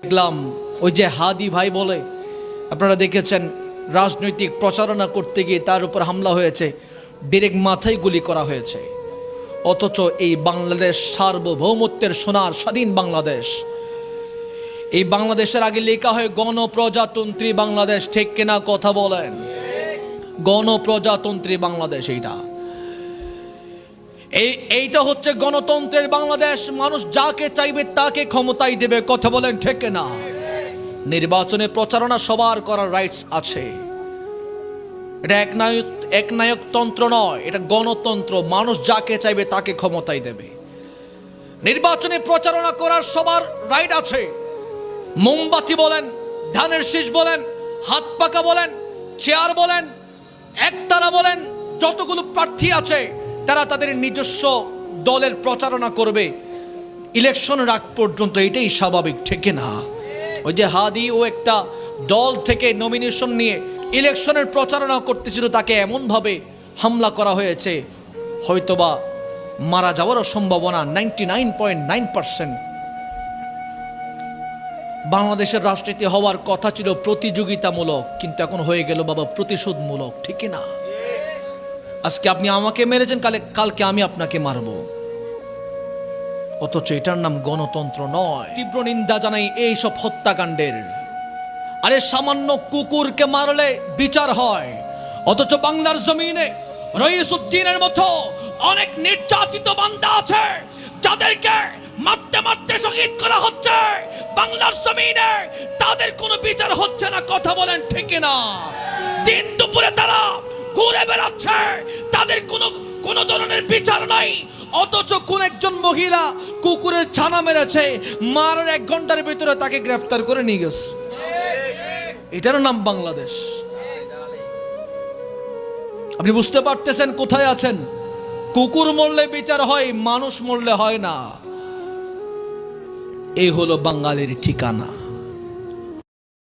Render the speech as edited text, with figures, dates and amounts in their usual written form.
দেখলাম ওই যে হাদি ভাই বলে, আপনারা দেখেছেন, রাজনৈতিক প্রচারণা করতে গিয়ে তার উপর হামলা হয়েছে, ডিরেক্ট মাথায় গুলি করা হয়েছে। অথচ এই বাংলাদেশ সার্বভৌমত্বের সোনার স্বাধীন বাংলাদেশ, এই বাংলাদেশের আগে লেখা হয় গণপ্রজাতন্ত্রী বাংলাদেশ। ঠিক কিনা কথা বলেন? গণপ্রজাতন্ত্রী বাংলাদেশ এইটা হচ্ছে গণতন্ত্রের বাংলাদেশ। মানুষ যাকে চাইবে তাকে ক্ষমতায় দেবে। কথা বলেন ঠিক না? নির্বাচনে প্রচারণা সবার করার রাইটস আছে। এটা একনায়ক তন্ত্র নয়, এটা গণতন্ত্র। মানুষ যাকে চাইবে তাকে ক্ষমতায় দেবে। নির্বাচনে প্রচারণা করার সবার রাইট আছে। মোমবাতি বলেন, ধানের শীষ বলেন, হাত পাকা বলেন, চেয়ার বলেন, একতারা বলেন, যতগুলো প্রার্থী আছে তারা তাদের নিজস্ব দলের প্রচারণা করবে ইলেকশনের আগ পর্যন্ত। এটাই স্বাভাবিক, ঠিক না? ওই যে হাদি ও একটা দল থেকে নমিনেশন নিয়ে ইলেকশনের প্রচারণা করতেছিল, তাকে এমনভাবে হামলা করা হয়েছে, হয়তোবা মারা যাওয়ারও সম্ভাবনা 99.9%। বাংলাদেশের রাজনীতি হওয়ার কথা ছিল প্রতিযোগিতামূলক, কিন্তু এখন হয়ে গেল বাবা প্রতিশোধমূলক, ঠিক না? আজকে আপনি আমাকে মেরেছেন, কালকে আমি আপনাকে মারব। অথচ এটার নাম গণতন্ত্র নয়। তীব্র নিন্দা জানাই এই সব হত্যাকাণ্ডের। আরে সামান্য কুকুরকে মারলে বিচার হয়, অথচ বাংলার জমিনে রইসউদ্দিনের মতো অনেক নির্যাতিত বান্দা আছে যাদেরকে মারতে মারতে শহীদ করা হচ্ছে। বাংলার জমিনে তাদের কোনো বিচার হচ্ছে না। কথা বলেন ঠিক না? দিন দুপুরে তারা ঘুরে বেড়াচ্ছে, তাদের কোনো ধরনের বিচার নাই। অথচ কোন একজন মহিলা কুকুরের ছানা মেরেছে, মারার 1 ঘন্টার ভিতরে তাকে গ্রেফতার করে নিয়ে গেছে। এটার নাম বাংলাদেশ। আপনি বুঝতে পারতেছেন কোথায় আছেন? কুকুর মরলে বিচার হয়, মানুষ মরলে হয় না। এই হলো বাঙালির ঠিকানা।